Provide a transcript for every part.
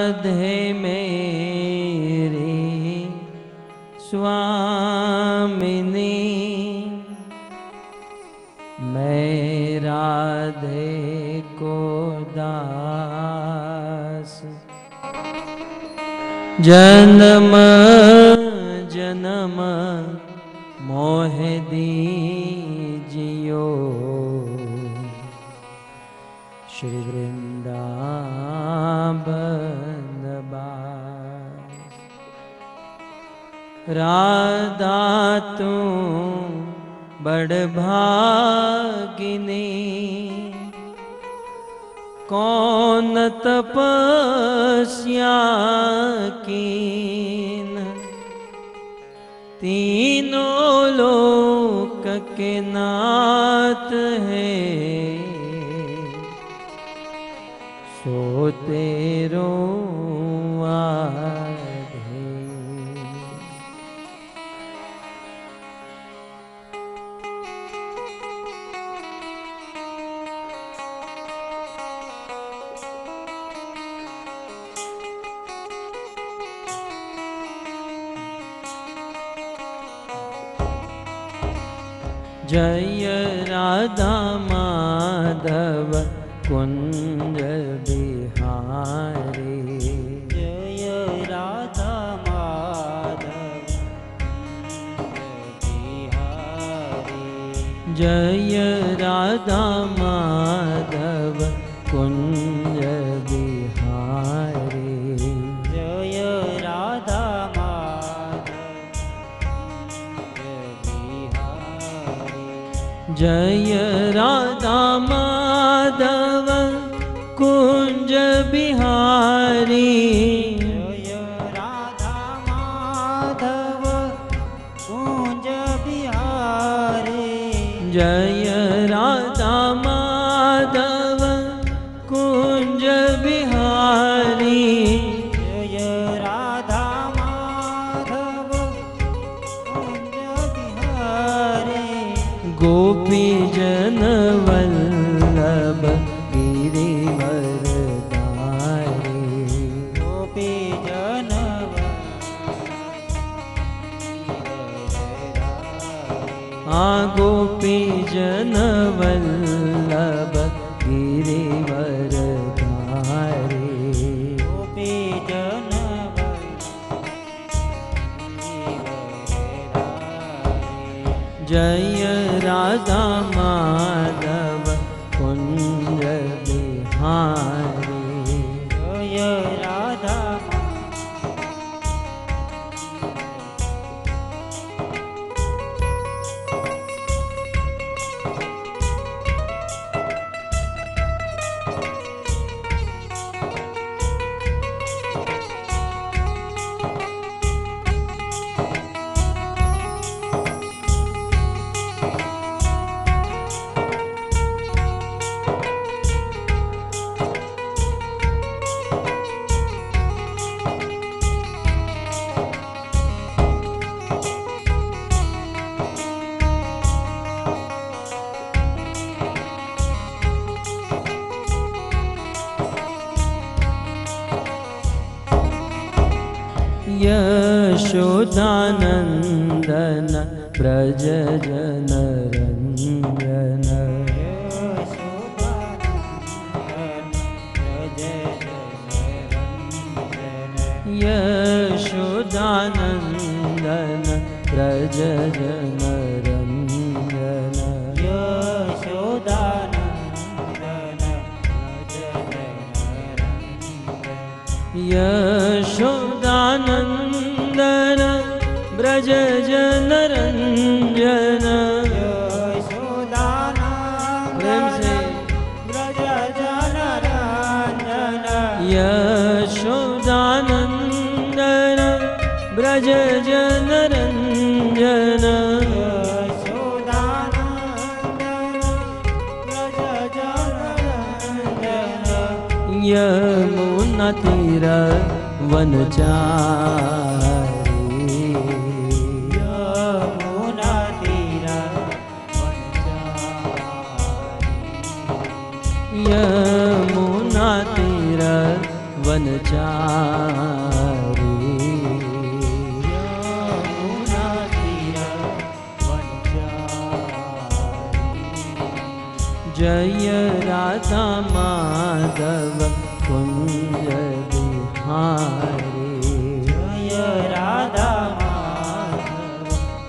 राधे मेरी स्वामिनी, मैं राधे को दास। जन्म जन्म मोह दीजियो, श्री वृंदावन बास। राधा तू बड़ भागिनी, कौन तपस्या कीन, तीनों लोक के नाथ है, सो तेरो आधे। जय राधा माधव कुंज बिहारी, जय राधा माधव कुंज बिहारी, जय राधा माधव कुंज बिहारी, जय राधा माधव कुंज बिहारी, जय राधा माधव कुंज बिहारी, जय राधा माधव कुंज बिहारी, जय राधा माधव कुंज बिहारी, जय राधा माधव कुंज बिहारी, गोपी जन वल्लभ गिरिवरधारी, गोपी जन गोपी जन वल्लभ गिरिवरधारी, गोपी जन जय राधा माधव कुंज बिहारी, जय राधा यशोदानंदन ब्रज जन रंजन, यशोदानंदन ब्रज जन रंजन, यशोदानंदन यशोदानंदन ब्रज जन रंजन, यशोदानंदन ब्रज जन रंजन, यमुना तीर वनचारी, यमुना तीर यमुना तीर वनचारी यमुना तीर वनचारी जय राधा माधव कुंज बिहारी जय राधा माधव कुंज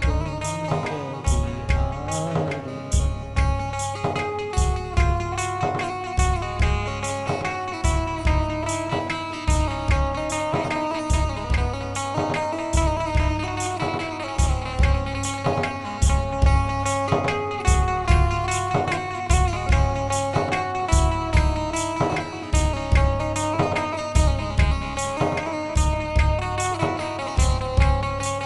बिहारी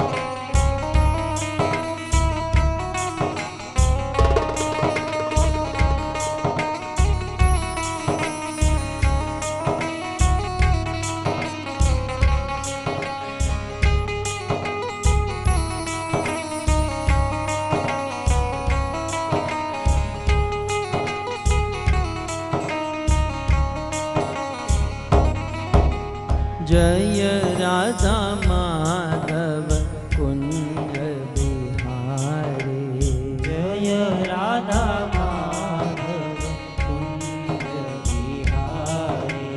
जय राधा माधव कुंज बिहारी जय राधा माधव कुंज बिहारी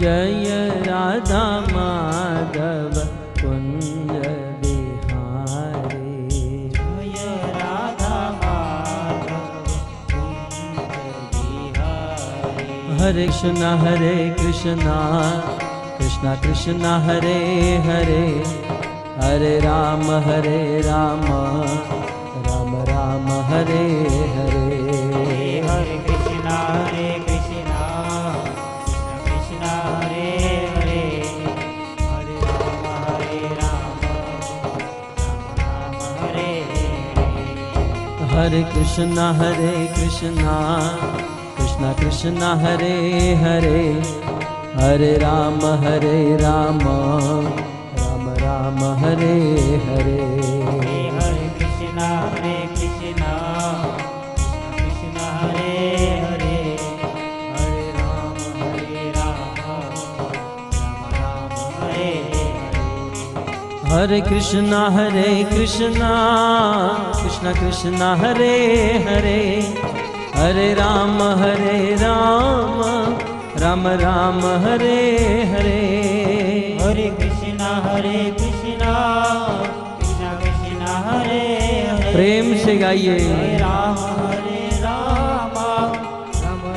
जय राधा माधव कुंज बिहारी जय राधा माधव कुंज बिहारी हरे कृष्णा कृष्णा कृष्णा हरे हरे हरे राम राम राम हरे हरे हरे कृष्णा कृष्णा कृष्णा हरे हरे हरे राम राम हरे हरे हरे कृष्णा कृष्णा कृष्णा हरे हरे हरे राम राम राम हरे हरे हरे कृष्णा कृष्णा कृष्णा हरे हरे हरे राम राम हरे हरे हरे कृष्णा कृष्णा हरे हरे हरे राम राम हरे हरे हरे कृष्णा कृष्णा कृष्णा हरे हरे प्रेम से गाइए हरे राम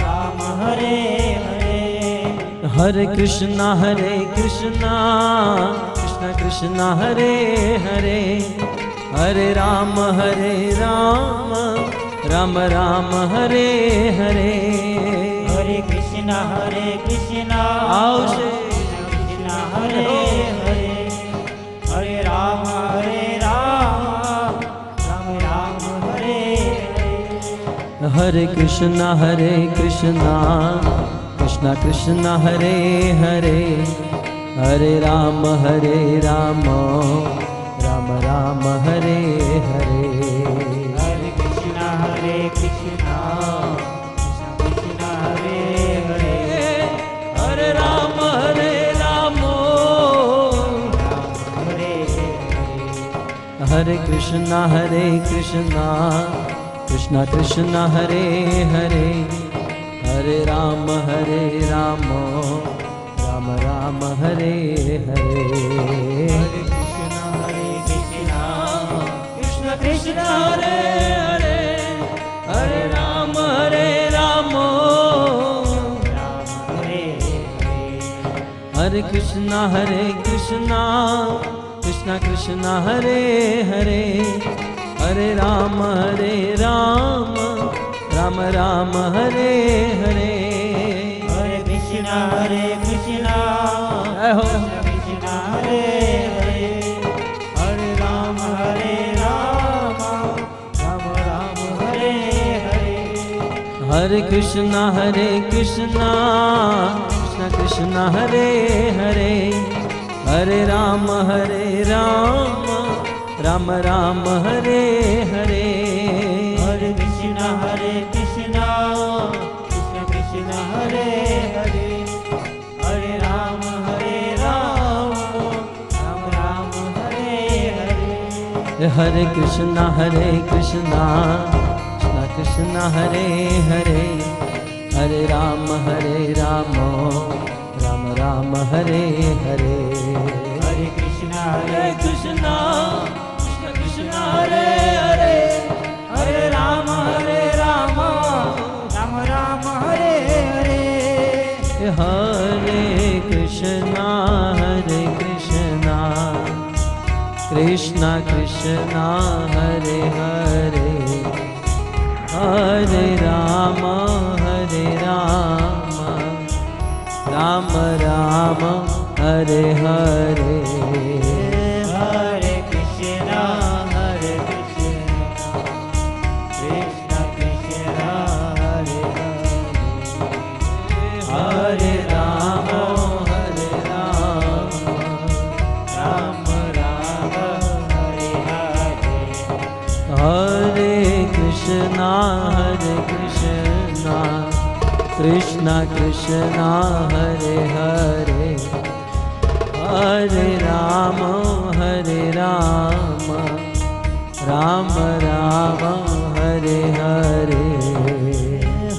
राम हरे हरे हरे कृष्णा कृष्णा हरे हरे हरे राम राम हरे हरे हरे कृष्णा आओ से कृष्णा हरे हरे हरे राम राम हरे हरे हरे कृष्णा कृष्णा हरे हरे हरे राम राम हरे हरे हरे कृष्णा कृष्णा हरे हरे हरे राम हरे हरे हरे कृष्णा कृष्णा हरे हरे हरे राम राम हरे हरे हरे कृष्णा कृष्णा हरे हरे हरे राम राम हरे हरे हरे कृष्णा कृष्णा हरे हरे हरे राम राम हरे हरे हरे कृष्णा कृष्णा हरे हरे हरे राम राम हरे हरे हरे कृष्णा कृष्णा हरे हरे हरे राम राम हरे हरे हरे कृष्णा कृष्णा कृष्णा हरे हरे हरे राम हरे कृष्णा कृष्णा कृष्णा हरे हरे, हरे राम राम राम हरे हरे। हरे कृष्णा कृष्णा कृष्णा हरे हरे, हरे राम राम राम हरे हरे। हरे कृष्णा कृष्णा कृष्णा हरे हरे, हरे राम राम राम हरे हरे। हरे कृष्णा कृष्णा कृष्णा हरे हरे, हरे राम राम राम हरे हरे। हरे कृष्णा कृष्णा कृष्णा हरे हरे, हरे राम राम राम हरे हरे।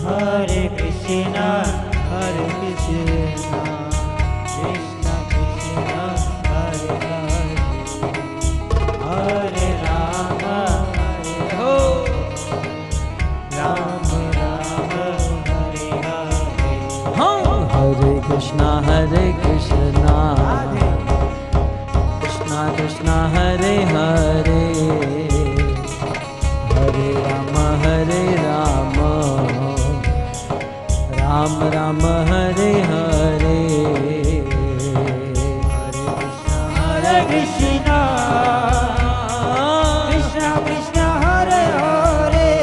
हरे कृष्णा कृष्णा कृष्णा हरे हरे, हरे राम राम हरे हरे। हरे कृष्णा कृष्णा कृष्णा हरे हरे, हरे राम राम राम हरे हरे। हरे कृष्णा कृष्णा कृष्णा हरे हरे,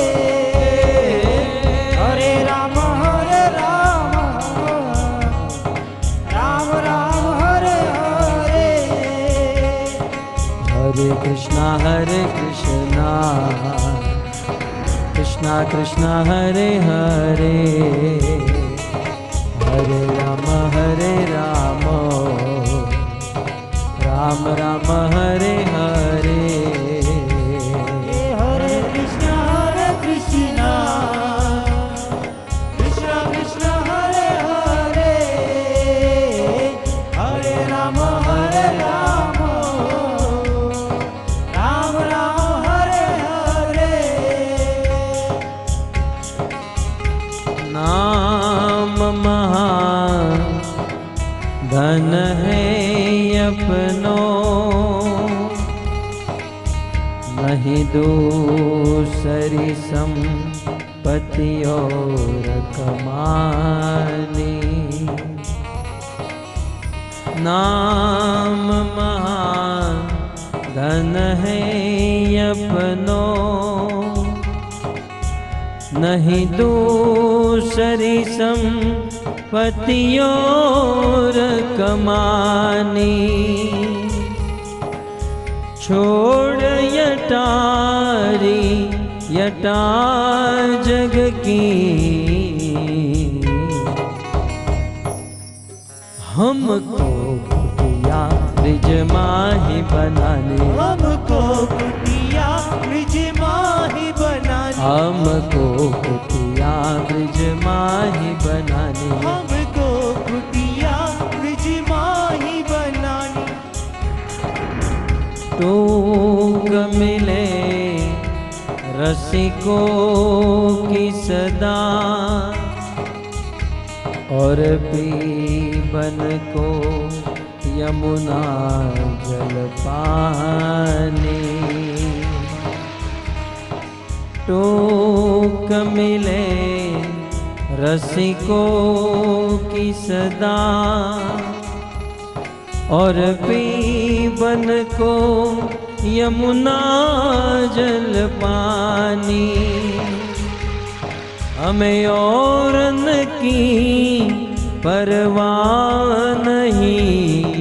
हरे राम राम राम हरे हरे। हरे कृष्णा कृष्णा कृष्णा हरे हरे, हरे राम राम राम हरे हरे। हरे कृष्णा कृष्णा कृष्णा हरे हरे, हरे राम राम राम हरे हरे। नाम महान धन है अपनो, नहीं दूसरी संपत्ति और कमानी। नाम महान धन है अपनो, नहीं दूसरी संपत्ति और कमानी। छोड़ यटा जग की, हमको कुटिया ब्रिज माही बनाने, हमको कुटिया ब्रिज माही बनानी, हमको कुटिया ब्रिज माही बनाने। हमको कुटिया ब्रिज माही बनानी। टूक मिले रसिकों की सदा, और पीबन को यमुना जल पानी। टूक मिले रसिकों की सदा, और पीबन को यमुना जल पानी। हमें औरन की परवाह नहीं,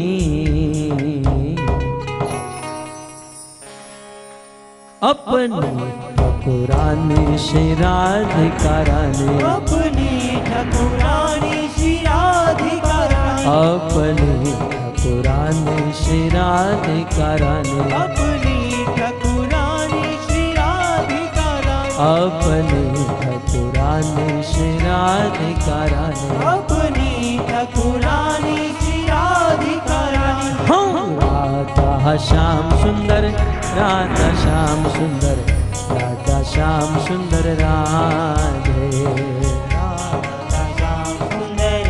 अपनी ठाकुरानी श्री राधिका रानी, अपनी ठाकुरानी श्री राधिका रानी, अपनी ठाकुरानी श्री राधिका रानी, अपनी ठाकुरानी अपनी ठाकुरानी श्री राधिका रानी अपनी ठाकुरानी श्री राधिका रानी राधा श्याम सुंदर राधा श्याम सुंदर राधा श्याम सुंदर राधे राधा श्याम सुंदर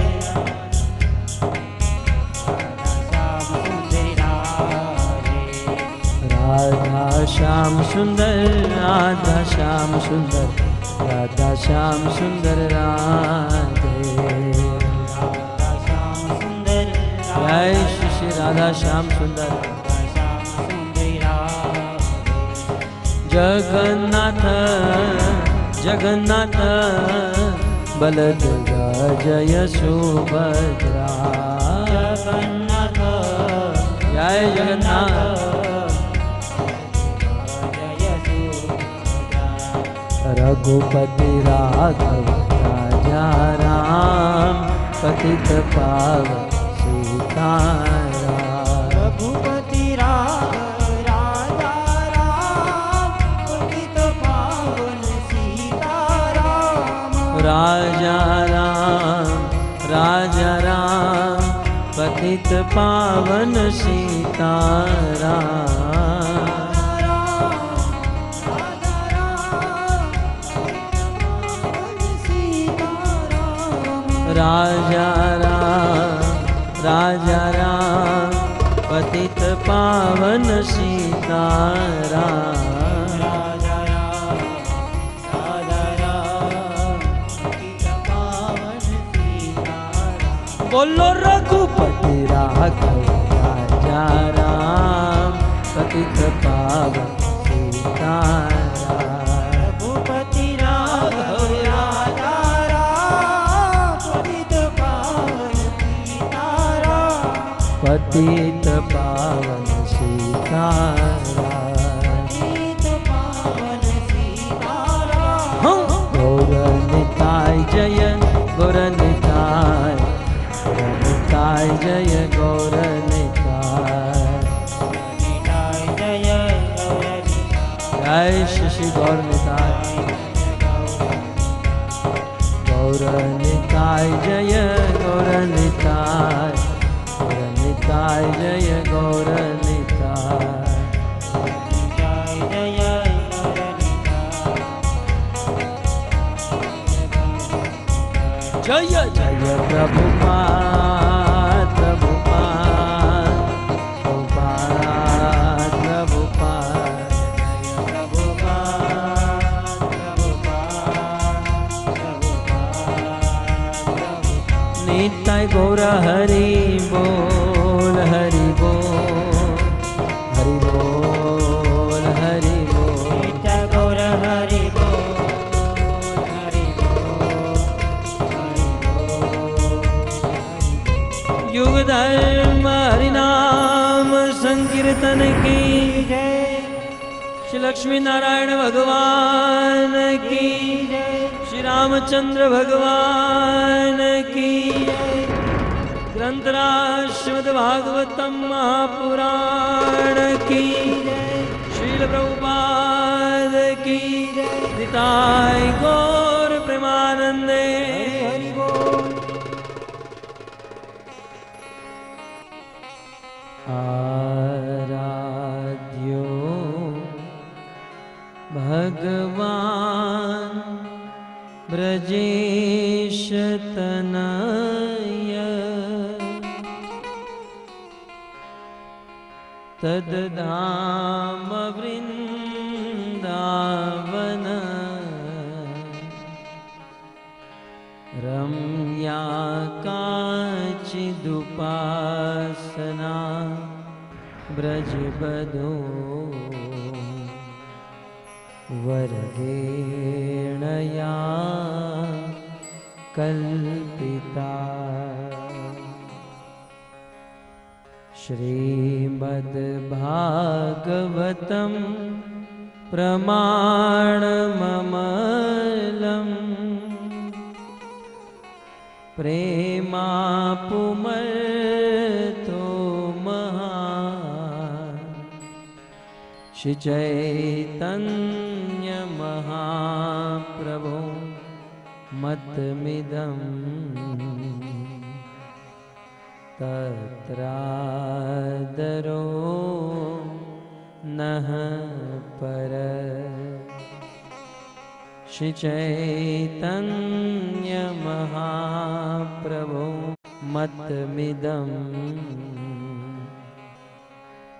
राधा श्याम सुंदर राधा श्याम सुंदर राधा श्याम सुंदर राधे राधा श्याम सुंदर जय श्री श्री राधा श्याम सुंदर जगन्नाथ जगन्नाथ बलदेव जय सुभद्रा जगन्नाथ जय जगन्नाथ रघुपति राघव राजा राम पतित पावन सीताराम रघुपति राघव राजा राम पतित पावन सीताराम राजा राम पतित पावन सीताराम राजा राम पतित पावन सीताराम राजा राम पतित पावन सीताराम बोलो रघुपति राघव राजा राम पतित पावन सीताराम रघुपति राघव राजा राम पतित पावन सीताराम पतित पावन सीताराम पतित पावन सीताराम गौर निताय जय गौर निताय जय गौर निताय जय श्री श्री गौर निताय गौर निताय जय गौर निताय जय गौर निताय जय जय प्रभुपाद प्रभुपाद प्रभुपाद प्रभुपाद निताय गौर हरि बोल हरि बोल हरि बोल हरि बोल गौर हरि युग धर्म हरिनाम संकीर्तन की जय श्री लक्ष्मी नारायण भगवान की श्री रामचंद्र भगवान की ग्रंथराज श्रीमद् भागवतम महापुराण की श्रील प्रभुपाद की निताय गौर प्रेमानंदे हरि बोल आराध्यो भगवान ब्रजेश तनय तद्धाम वृंदावन रम्या काचिदुपासना ब्रजबधो वरगेणया कल्पिता श्रीमद्भागवतं प्रमाणममलम् प्रेमापुमर्तो महा श्री चैतन्य महाप्रभु मतमिदं तत्रादरो नः पर। श्री चैतन्य महाप्रभु मतमिदं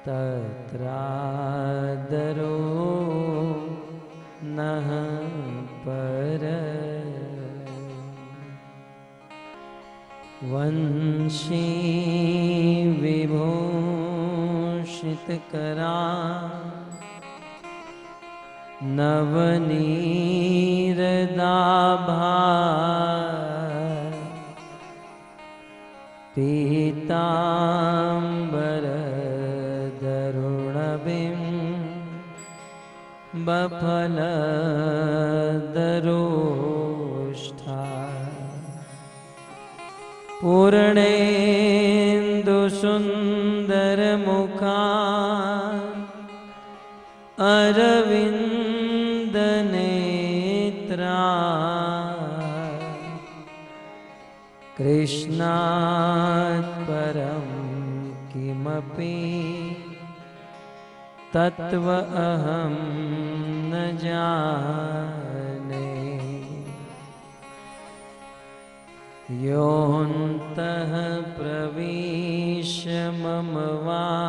तत्रादरो नः पर। वंशी विभूषितकरा नवनीरदाभा पीताम्बरधरुणबिम्बफलदरोष्ठा पूर्णेन्दुसुन्दरमुखा अरविन्दनेत्रा कृष्णात् परं किमपि तत्त्व अहं न जाने। योऽन्तः प्रविश्य मम वाचमिमां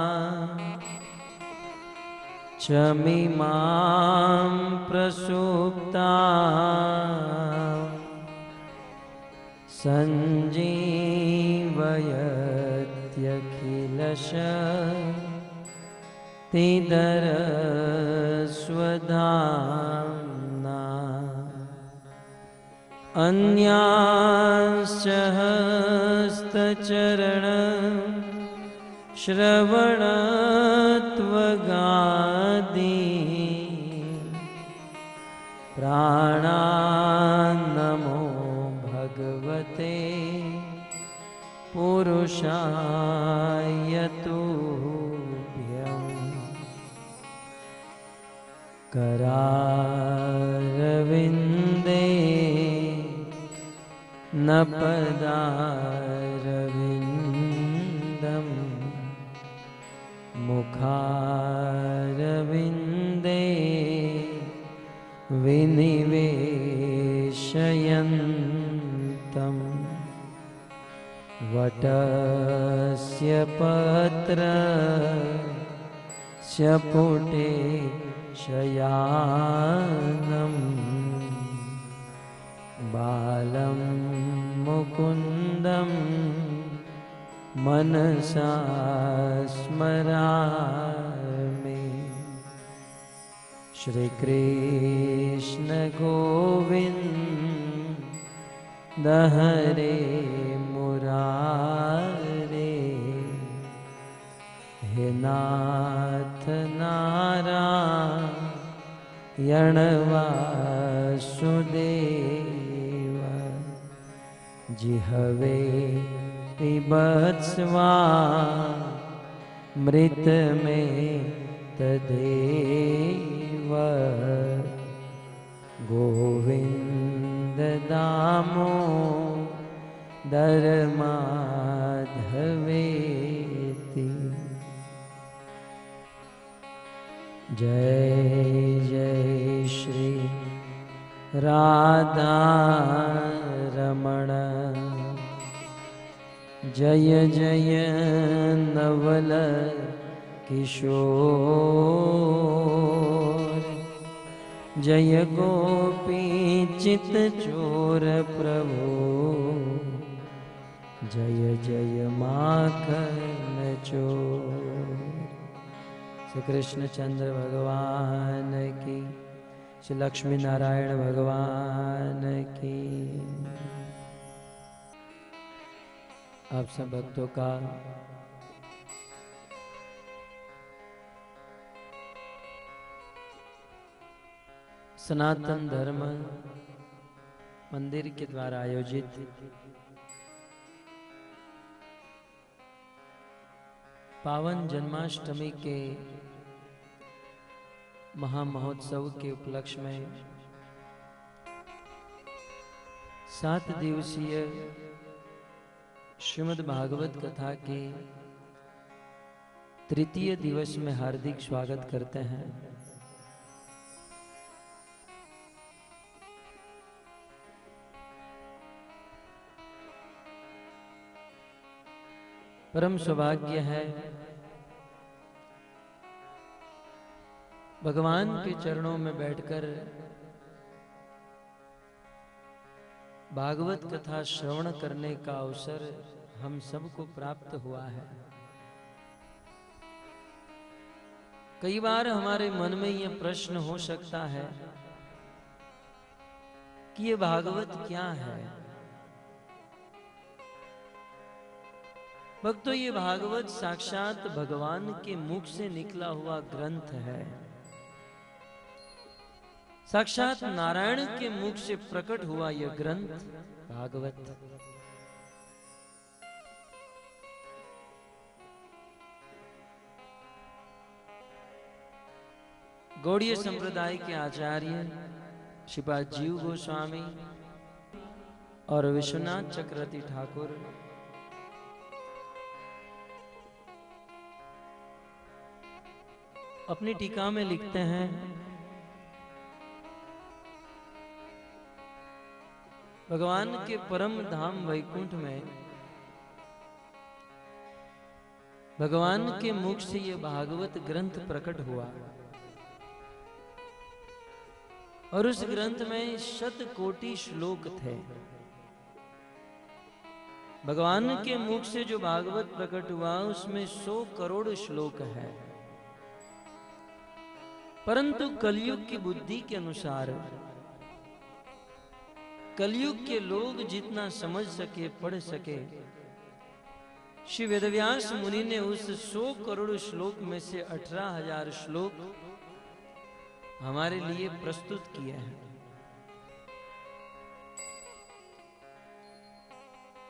प्रसुप्तां सञ्जीवयत्यखिलशक्तिधरस्वधाम्ना अन्यांश्च हस्तचरण श्रवणत्वगादि प्राणान्नमो भगवते पुरुषाय तुभ्यं। करारविन्दे न पदारविन्दं मुखारविन्दे विनिवेशयन्तम् वटस्य पत्रस्य पुटे शयानं बालं मुकुन्दं मनसा स्मरामि। श्रीकृष्ण गोविन्द हरे मुरारे, हे नाथ नारायण वासुदेव। जिह्वे पिबत्स्वामृत में तदेव। गोविन्द दामोदर माधवेति। जय जय श्री राधा रमण, जय जय नवल किशोर। जय गोपी चित चोर प्रभु, जय जय माखन चोर। श्री कृष्णचंद्र भगवान की, श्री लक्ष्मी नारायण भगवान की। आप सब भक्तों का सनातन धर्म मंदिर के द्वारा आयोजित पावन जन्माष्टमी के महामहोत्सव के उपलक्ष्य में 7 दिवसीय श्रीमद् भागवत कथा के तृतीय दिवस में हार्दिक स्वागत करते हैं। परम सौभाग्य है भगवान के चरणों में बैठकर भागवत कथा श्रवण करने का अवसर हम सबको प्राप्त हुआ है। कई बार हमारे मन में यह प्रश्न हो सकता है कि ये भागवत क्या है। भक्तों, ये भागवत साक्षात भगवान के मुख से निकला हुआ ग्रंथ है। साक्षात नारायण के मुख से प्रकट हुआ यह ग्रंथ भागवत। गौड़ीय संप्रदाय के आचार्य श्रीपाद जीव गोस्वामी और विश्वनाथ चक्रवर्ती ठाकुर अपनी टीका में लिखते हैं, भगवान के परम धाम वैकुंठ में भगवान के मुख से यह भागवत ग्रंथ प्रकट हुआ और उस ग्रंथ में 100 कोटि श्लोक थे। भगवान के मुख से जो भागवत प्रकट हुआ उसमें 100 करोड़ श्लोक है। परंतु कलयुग की बुद्धि के अनुसार कलयुग के लोग जितना समझ सके, पढ़ सके, श्री वेदव्यास मुनि ने उस 100 करोड़ श्लोक में से 18,000 श्लोक हमारे लिए प्रस्तुत किए हैं।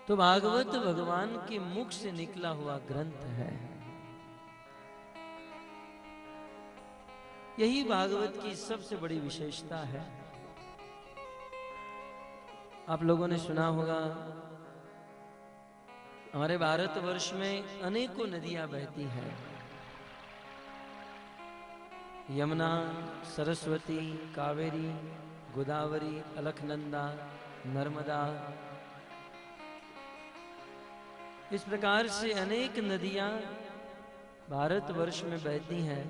तो भागवत भगवान के मुख से निकला हुआ ग्रंथ है। यही भागवत की सबसे बड़ी विशेषता है। आप लोगों ने सुना होगा, हमारे भारतवर्ष में अनेकों नदियां बहती हैं। यमुना, सरस्वती, कावेरी, गोदावरी, अलकनंदा, नर्मदा, इस प्रकार से अनेक नदियां भारतवर्ष में बहती हैं।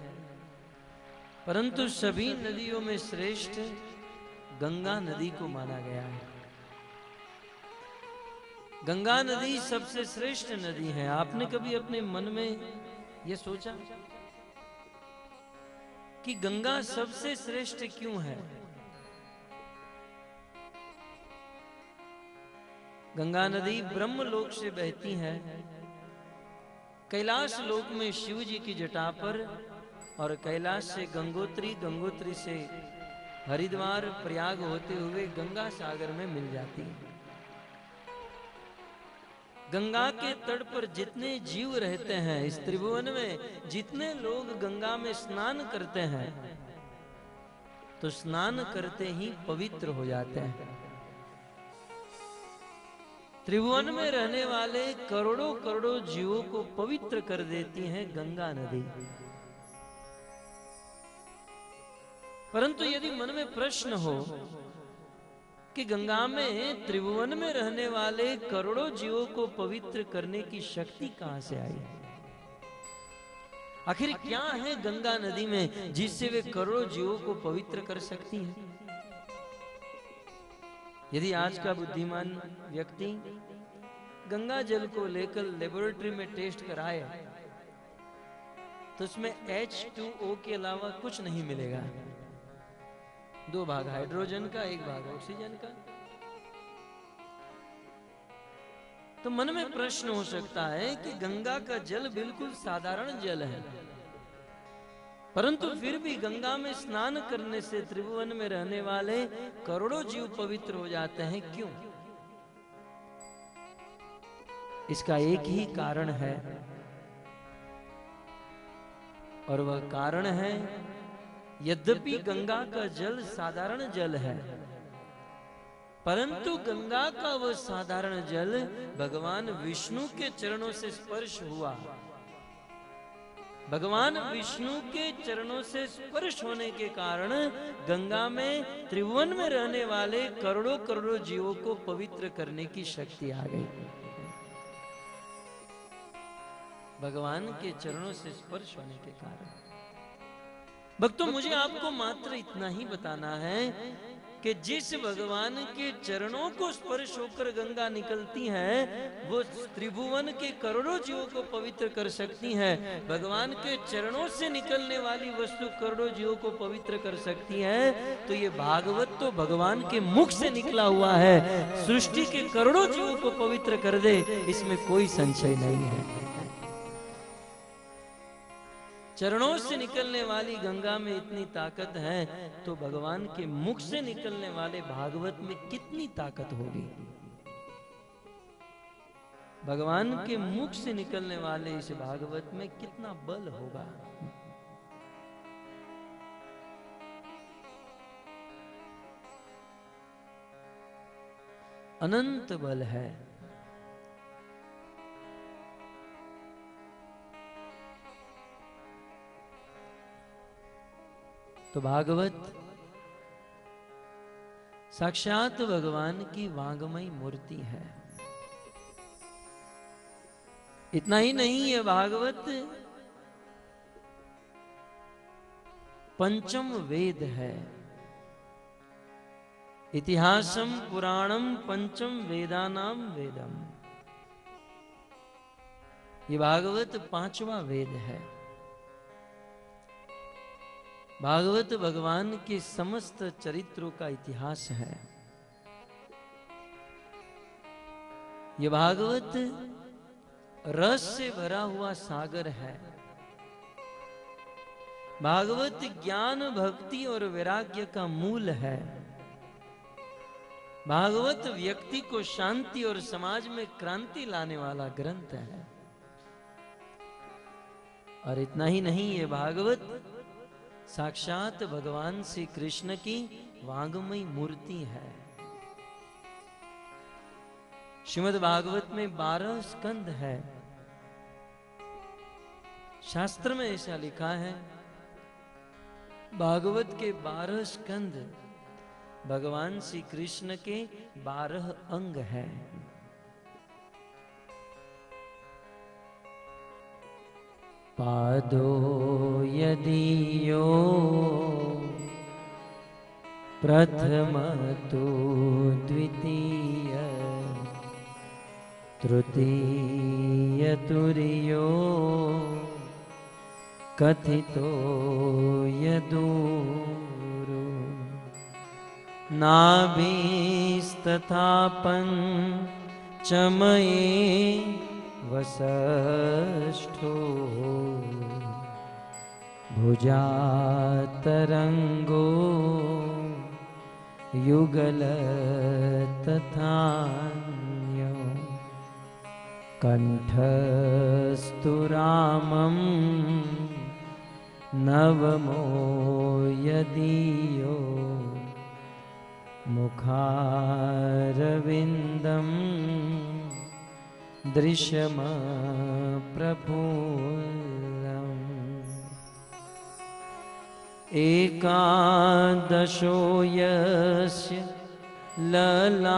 परंतु सभी नदियों में श्रेष्ठ गंगा नदी को माना गया है। गंगा नदी सबसे श्रेष्ठ नदी है। आपने कभी अपने मन में यह सोचा कि गंगा सबसे श्रेष्ठ क्यों है? गंगा नदी ब्रह्मलोक से बहती है। कैलाश लोक में शिव जी की जटा पर और कैलाश से गंगोत्री, गंगोत्री से हरिद्वार, प्रयाग होते हुए गंगा सागर में मिल जाती है। गंगा के तट पर जितने जीव रहते हैं, इस त्रिभुवन में जितने लोग गंगा में स्नान करते हैं, तो स्नान करते ही पवित्र हो जाते हैं। त्रिभुवन में रहने वाले करोड़ों करोड़ों जीवों को पवित्र कर देती है गंगा नदी। परंतु यदि मन में प्रश्न हो कि गंगा में, त्रिभुवन में रहने वाले करोड़ों जीवों को पवित्र करने की शक्ति कहां से आई? आखिर क्या है गंगा नदी में जिससे वे करोड़ों जीवों को पवित्र कर सकती है? यदि आज का बुद्धिमान व्यक्ति गंगा जल को लेकर लेबोरेटरी में टेस्ट कराए तो उसमें H2O के अलावा कुछ नहीं मिलेगा। 2 भाग हाइड्रोजन का, 1 भाग ऑक्सीजन का। तो मन में प्रश्न हो सकता है कि गंगा का जल बिल्कुल साधारण जल है, परंतु फिर भी गंगा में स्नान करने से त्रिभुवन में रहने वाले करोड़ों जीव पवित्र हो जाते हैं। क्यों? इसका एक ही कारण है, और वह कारण है यद्यपि गंगा का जल साधारण जल है, परंतु गंगा का वह साधारण जल भगवान विष्णु के चरणों से स्पर्श हुआ। भगवान विष्णु के चरणों से स्पर्श होने के कारण गंगा में त्रिभुवन में रहने वाले करोड़ों करोड़ों जीवों को पवित्र करने की शक्ति आ गई। भगवान के चरणों से स्पर्श होने के कारण। भक्तों, मुझे आपको मात्र इतना ही बताना है कि जिस भगवान के चरणों को स्पर्श होकर गंगा निकलती है, वो त्रिभुवन के करोड़ों जीवों को पवित्र कर सकती है। भगवान के चरणों से निकलने वाली वस्तु करोड़ों जीवों को पवित्र कर सकती है। तो ये भागवत तो भगवान के मुख से निकला हुआ है, सृष्टि के करोड़ों जीवों को पवित्र कर दे, इसमें कोई संशय नहीं है। चरणों से निकलने वाली गंगा में इतनी ताकत है, तो भगवान के मुख से निकलने वाले भागवत में कितनी ताकत होगी। भगवान के मुख से निकलने वाले इस भागवत में कितना बल होगा। अनंत बल है। तो भागवत साक्षात भगवान की वांगमयी मूर्ति है। इतना ही नहीं, ये भागवत पंचम वेद है। इतिहासम पुराणम पंचम वेदानाम वेदम। ये भागवत पांचवा वेद है। भागवत भगवान के समस्त चरित्रों का इतिहास है। यह भागवत रस से भरा हुआ सागर है। भागवत ज्ञान भक्ति और वैराग्य का मूल है। भागवत व्यक्ति को शांति और समाज में क्रांति लाने वाला ग्रंथ है। और इतना ही नहीं, ये भागवत साक्षात भगवान श्री कृष्ण की वांगमयी मूर्ति है। श्रीमद् भागवत में 12 स्कंद है। शास्त्र में ऐसा लिखा है, भागवत के 12 स्कंद भगवान श्री कृष्ण के 12 अंग हैं। पादो यदीयो प्रथम तो द्वितीय तृतीय तुर्यो कथितो यदूरो नाभिस्तथा पंचमये वसष्ठो भुजातरंगो युगल तथान्यो कंठस्तु रामं नवमो यदीयो मुखारविंदम दृश्यम प्रफुल्लम् एकादशो यस्य ललाटपटम्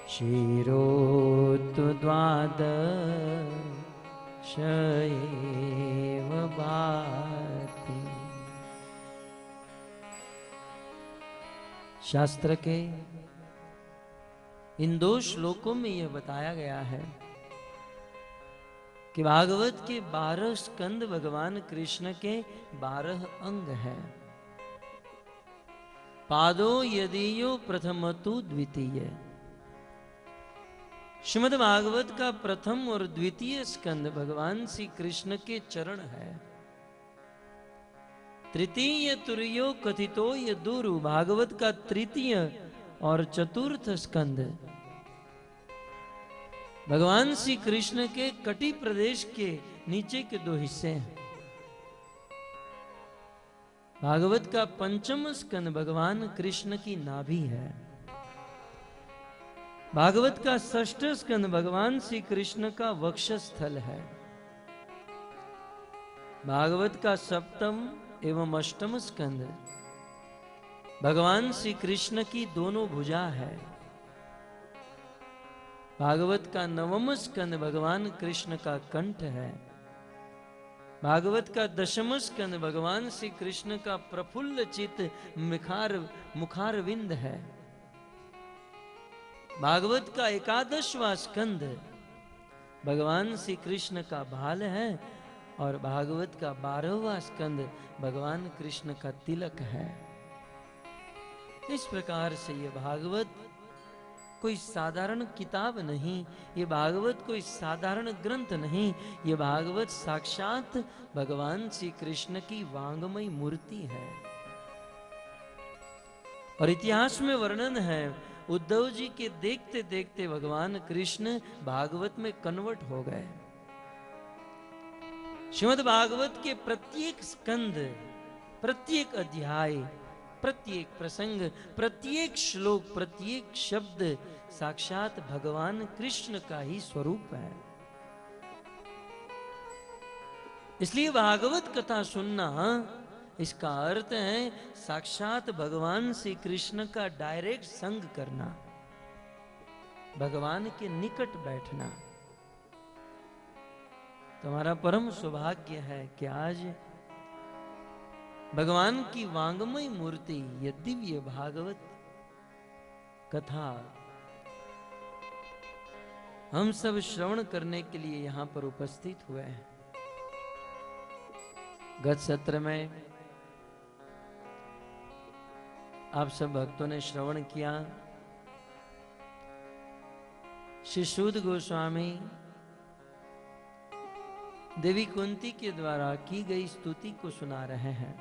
शिरोतु द्वादश एव भाति। शास्त्र के इन 2 श्लोकों में यह बताया गया है कि भागवत के 12 स्कंद भगवान कृष्ण के 12 अंग हैं। पादो यदीयो प्रथमतु द्वितीय। श्रीमद् भागवत का प्रथम और द्वितीय स्कंद भगवान श्री कृष्ण के चरण है। तृतीय तुर्यो कथितो यदूरु भागवत का तृतीय और चतुर्थ स्कंद भगवान श्री कृष्ण के कटि प्रदेश के नीचे के दो हिस्से हैं। भागवत का पंचम स्कंद भगवान कृष्ण की नाभि है। भागवत का षष्ठ स्कंद भगवान श्री कृष्ण का वक्षस्थल है। भागवत का सप्तम एवं अष्टम स्कंद भगवान श्री कृष्ण की दोनों भुजा है। भागवत का नवम स्कंद भगवान कृष्ण का कंठ है। भागवत का दशम स्कंद भगवान श्री कृष्ण का प्रफुल्ल चित मुखारविंद है। भागवत का एकादशवां स्कंद भगवान श्री कृष्ण का भाल है और भागवत का 12वां स्कंद भगवान कृष्ण का तिलक है। इस प्रकार से ये भागवत कोई साधारण किताब नहीं, ये भागवत कोई साधारण ग्रंथ नहीं, ये भागवत साक्षात भगवान श्री कृष्ण की वांगमयी मूर्ति है। और इतिहास में वर्णन है, उद्धव जी के देखते देखते भगवान कृष्ण भागवत में कन्वर्ट हो गए। श्रीमद् भागवत के प्रत्येक स्कंद, प्रत्येक अध्याय, प्रत्येक प्रसंग, प्रत्येक श्लोक, प्रत्येक शब्द साक्षात भगवान कृष्ण का ही स्वरूप है। इसलिए भागवत कथा सुनना, इसका अर्थ है साक्षात भगवान श्री कृष्ण का डायरेक्ट संग करना, भगवान के निकट बैठना। तुम्हारा परम सौभाग्य है कि आज भगवान की वांगमयी मूर्ति, ये दिव्य भागवत कथा हम सब श्रवण करने के लिए यहां पर उपस्थित हुए हैं। गत सत्र में आप सब भक्तों ने श्रवण किया, श्री सूद गोस्वामी देवी कुंती के द्वारा की गई स्तुति को सुना रहे हैं।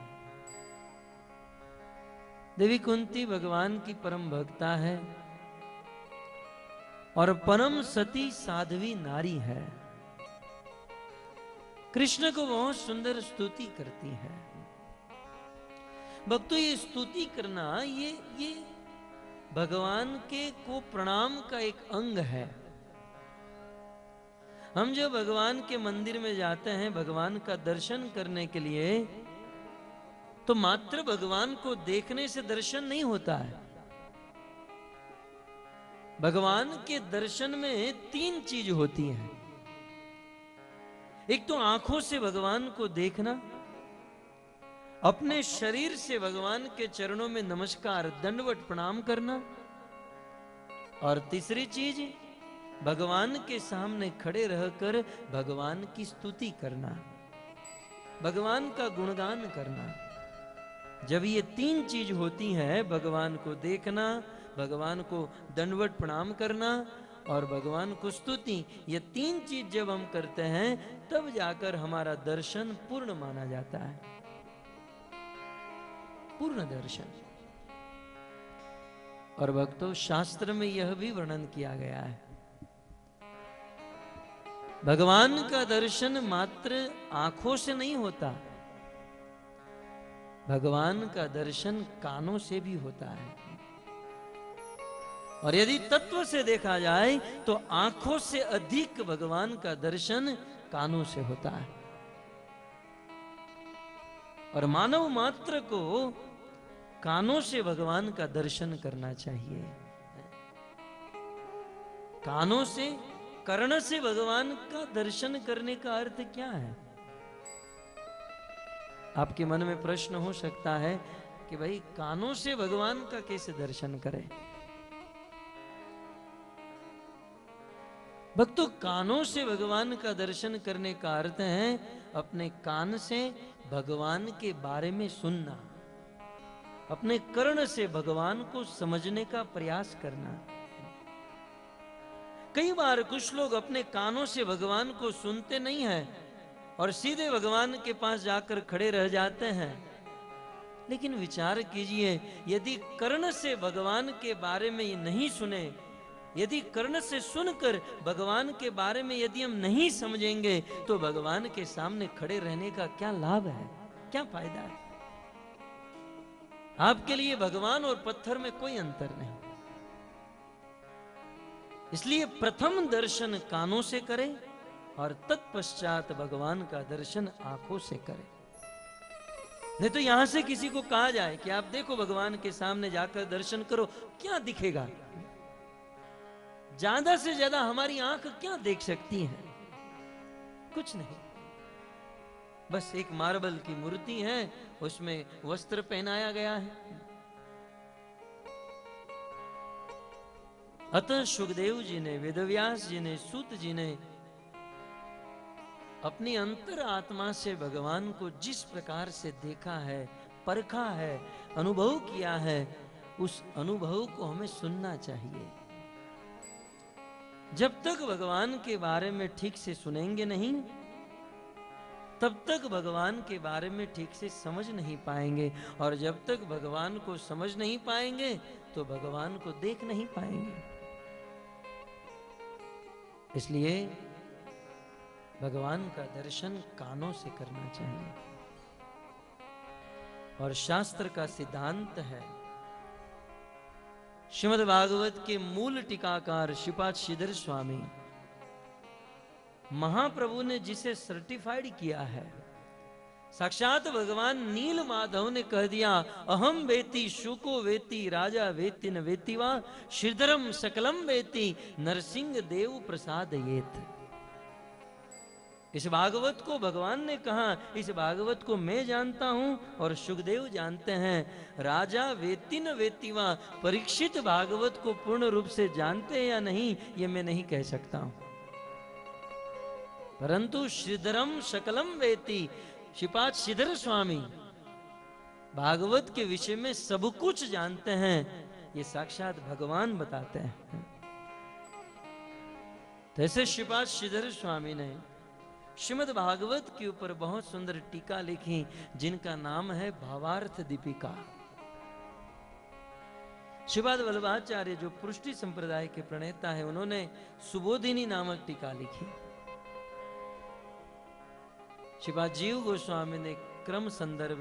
देवी कुंती भगवान की परम भक्ता है और परम सती साध्वी नारी है। कृष्ण को बहुत सुंदर स्तुति करती है। भक्तों, ये स्तुति करना ये भगवान के को प्रणाम का एक अंग है। हम जो भगवान के मंदिर में जाते हैं भगवान का दर्शन करने के लिए, तो मात्र भगवान को देखने से दर्शन नहीं होता है। भगवान के दर्शन में 3 चीज होती हैं। एक तो आंखों से भगवान को देखना, अपने शरीर से भगवान के चरणों में नमस्कार दंडवत प्रणाम करना, और तीसरी चीज भगवान के सामने खड़े रहकर भगवान की स्तुति करना, भगवान का गुणगान करना। जब ये 3 चीज होती हैं, भगवान को देखना, भगवान को दंडवत प्रणाम करना और भगवान को स्तुति, ये 3 चीज जब हम करते हैं तब जाकर हमारा दर्शन पूर्ण माना जाता है, पूर्ण दर्शन। और भक्तों, शास्त्र में यह भी वर्णन किया गया है, भगवान का दर्शन मात्र आंखों से नहीं होता, भगवान का दर्शन कानों से भी होता है। और यदि तत्व से देखा जाए तो आंखों से अधिक भगवान का दर्शन कानों से होता है। और मानव मात्र को कानों से भगवान का दर्शन करना चाहिए। कानों से, कर्ण से भगवान का दर्शन करने का अर्थ क्या है? आपके मन में प्रश्न हो सकता है कि भाई कानों से भगवान का कैसे दर्शन करें? भक्तों, कानों से भगवान का दर्शन करने का अर्थ है अपने कान से भगवान के बारे में सुनना, अपने कर्ण से भगवान को समझने का प्रयास करना। कई बार कुछ लोग अपने कानों से भगवान को सुनते नहीं हैं और सीधे भगवान के पास जाकर खड़े रह जाते हैं। लेकिन विचार कीजिए, यदि कर्ण से भगवान के बारे में ये नहीं सुने यदि कर्ण से सुनकर भगवान के बारे में यदि हम नहीं समझेंगे तो भगवान के सामने खड़े रहने का क्या लाभ है, क्या फायदा है? आपके लिए भगवान और पत्थर में कोई अंतर नहीं। इसलिए प्रथम दर्शन कानों से करें और तत्पश्चात भगवान का दर्शन आंखों से करें। नहीं तो यहां से किसी को कहा जाए कि आप देखो भगवान के सामने जाकर दर्शन करो, क्या दिखेगा? ज्यादा से ज्यादा हमारी आंख क्या देख सकती है? कुछ नहीं। बस एक मार्बल की मूर्ति है, उसमें वस्त्र पहनाया गया है। अतः सुखदेव जी ने, वेदव्यास जी ने, सूत जी ने अपनी अंतर आत्मा से भगवान को जिस प्रकार से देखा है, परखा है, अनुभव किया है, उस अनुभव को हमें सुनना चाहिए। जब तक भगवान के बारे में ठीक से सुनेंगे नहीं, तब तक भगवान के बारे में ठीक से समझ नहीं पाएंगे, और जब तक भगवान को समझ नहीं पाएंगे तो भगवान को देख नहीं पाएंगे। इसलिए भगवान का दर्शन कानों से करना चाहिए। और शास्त्र का सिद्धांत है, श्रीमद् भागवत के मूल टीकाकार श्रीपाद श्रीधर स्वामी महाप्रभु ने जिसे सर्टिफाइड किया है, साक्षात भगवान नील माधव ने कह दिया, अहम वेति शुको वेति राजा वेति न वेति वा श्रीधरम सकलम वेति नरसिंह देव प्रसाद येत। इस भागवत को भगवान ने कहा, इस भागवत को मैं जानता हूं और सुखदेव जानते हैं। राजा वेति न वेति वा, परीक्षित भागवत को पूर्ण रूप से जानते हैं या नहीं ये मैं नहीं कह सकता हूं, परंतु श्रीधरम सकलम वेति, श्रीपाद श्रीधर स्वामी भागवत के विषय में सब कुछ जानते हैं, ये साक्षात भगवान बताते हैं। तो ऐसे श्रीपाद श्रीधर स्वामी ने श्रीमद् भागवत के ऊपर बहुत सुंदर टीका लिखी, जिनका नाम है भावार्थ दीपिका। श्रीपाद वल्लभाचार्य जो पुष्टि संप्रदाय के प्रणेता है, उन्होंने सुबोधिनी नामक टीका लिखी। श्रीपाद जीव गोस्वामी ने क्रम संदर्भ,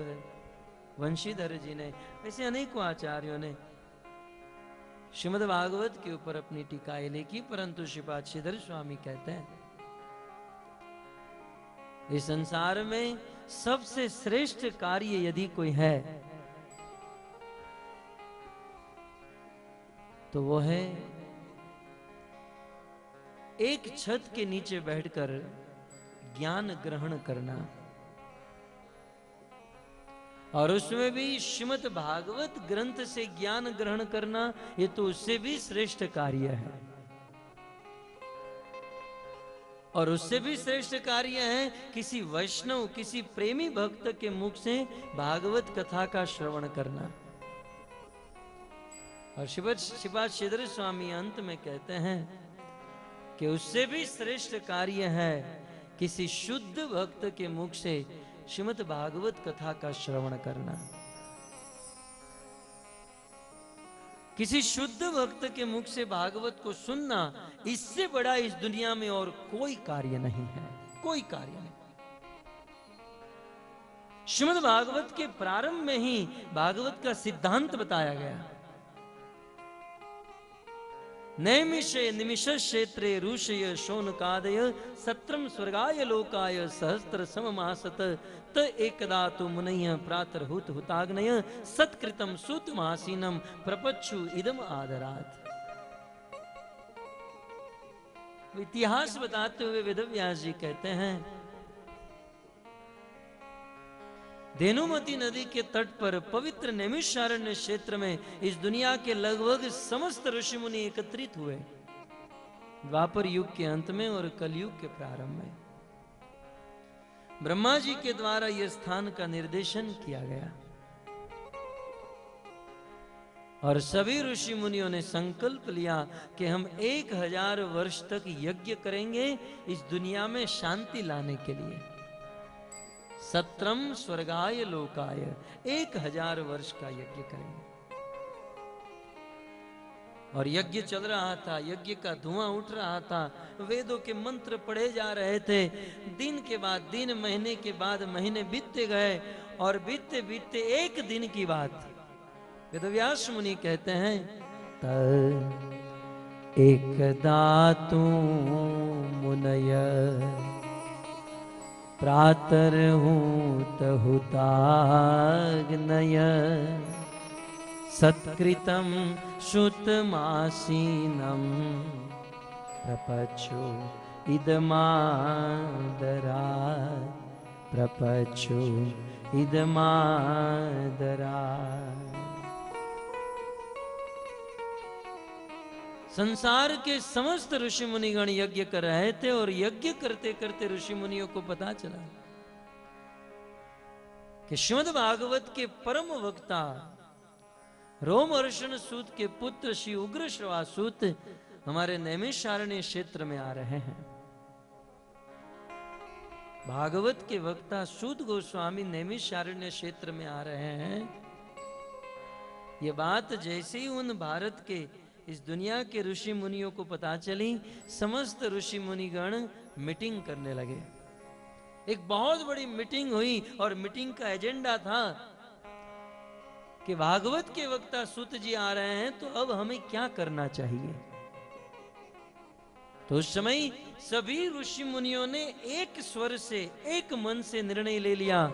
वंशीधर जी ने, ऐसे अनेकों आचार्यों ने श्रीमद् भागवत के ऊपर अपनी टीकाएं लिखी। परंतु श्रीपाद श्रीधर स्वामी कहते हैं, इस संसार में सबसे श्रेष्ठ कार्य यदि कोई है तो वो है एक छत के नीचे बैठकर ज्ञान ग्रहण करना, और उसमें भी श्रीमद् भागवत ग्रंथ से ज्ञान ग्रहण करना, ये तो उससे भी श्रेष्ठ कार्य है। और उससे भी श्रेष्ठ कार्य है किसी वैष्णव, किसी प्रेमी भक्त के मुख से भागवत कथा का श्रवण करना। और श्रीपाद श्रीधर स्वामी अंत में कहते हैं कि उससे भी श्रेष्ठ कार्य है किसी शुद्ध भक्त के मुख से श्रीमद् भागवत कथा का श्रवण करना। किसी शुद्ध भक्त के मुख से भागवत को सुनना, इससे बड़ा इस दुनिया में और कोई कार्य नहीं है, कोई कार्य नहीं। श्रीमद् भागवत के प्रारंभ में ही भागवत का सिद्धांत बताया गया। नैमिषे निमिष क्षेत्रे ऋषय शौनकादय सत्रम स्वर्गाय लोकाय सहस्त्र सममासत त एकदा तु मुनयः प्रातर्हुत हुताग्नय सत्कृतम सुतमासीनम प्रपच्छु इदम आदरात। इतिहास बताते हुए वेदव्यास जी कहते हैं, धेनुमती नदी के तट पर पवित्र नैमिषारण्य क्षेत्र में इस दुनिया के लगभग समस्त ऋषि मुनि एकत्रित हुए, द्वापर युग के अंत में और कलयुग के प्रारंभ में। ब्रह्मा जी के द्वारा यह स्थान का निर्देशन किया गया और सभी ऋषि मुनियों ने संकल्प लिया कि हम 1000 वर्ष तक यज्ञ करेंगे इस दुनिया में शांति लाने के लिए। सत्रम स्वर्गाय लोकाय, 1000 वर्ष का यज्ञ करेंगे। और यज्ञ चल रहा था, यज्ञ का धुआं उठ रहा था, वेदों के मंत्र पढ़े जा रहे थे। दिन के बाद दिन, महीने के बाद महीने बीतते गए और बीतते बीतते एक दिन की बात, वेदव्यास मुनि कहते हैं, तब एकदा तू मुनय प्रातर हूँ तहुताग्नय सत्कृतं श्रुतमासीनं प्रपच्छु इदमादरात् प्रपच्छु इदमादरात्। संसार के समस्त ऋषि मुनिगण यज्ञ कर रहे थे और यज्ञ करते करते ऋषि मुनियों को पता चला कि श्रीमद् भागवत के परम वक्ता रोमहर्षण सूत के पुत्र श्री उग्र श्रवासूत हमारे नैमिषारण्य क्षेत्र में आ रहे हैं। भागवत के वक्ता सूत गोस्वामी नैमिषारण्य क्षेत्र में आ रहे हैं। ये बात जैसे ही उन भारत के, इस दुनिया के ऋषि मुनियों को पता चली, समस्त ऋषि मुनिगण मीटिंग करने लगे। एक बहुत बड़ी मीटिंग हुई और मीटिंग का एजेंडा था कि भागवत के वक्ता सूत जी आ रहे हैं तो अब हमें क्या करना चाहिए। तो उस समय सभी ऋषि मुनियों ने एक स्वर से, एक मन से निर्णय ले लिया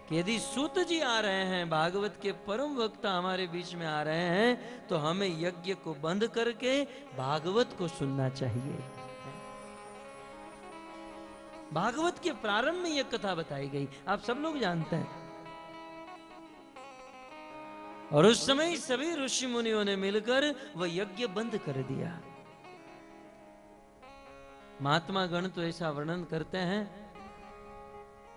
कि यदि सूत जी आ रहे हैं, भागवत के परम वक्ता हमारे बीच में आ रहे हैं, तो हमें यज्ञ को बंद करके भागवत को सुनना चाहिए। भागवत के प्रारंभ में यह कथा बताई गई, आप सब लोग जानते हैं। और उस समय सभी ऋषि मुनियों ने मिलकर वह यज्ञ बंद कर दिया। महात्मा गण तो ऐसा वर्णन करते हैं,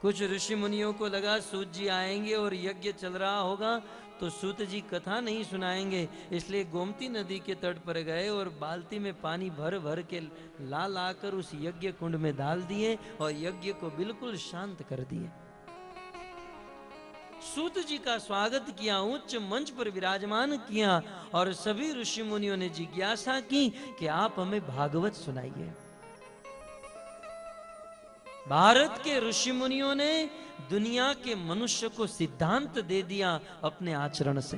कुछ ऋषि मुनियों को लगा सूत जी आएंगे और यज्ञ चल रहा होगा तो सूत जी कथा नहीं सुनाएंगे, इसलिए गोमती नदी के तट पर गए और बाल्टी में पानी भर भर के ला लाकर उस यज्ञ कुंड में डाल दिए और यज्ञ को बिल्कुल शांत कर दिए। सूत जी का स्वागत किया, उच्च मंच पर विराजमान किया और सभी ऋषि मुनियों ने जिज्ञासा की कि आप हमें भागवत सुनाइए। भारत के ऋषि मुनियों ने दुनिया के मनुष्य को सिद्धांत दे दिया अपने आचरण से।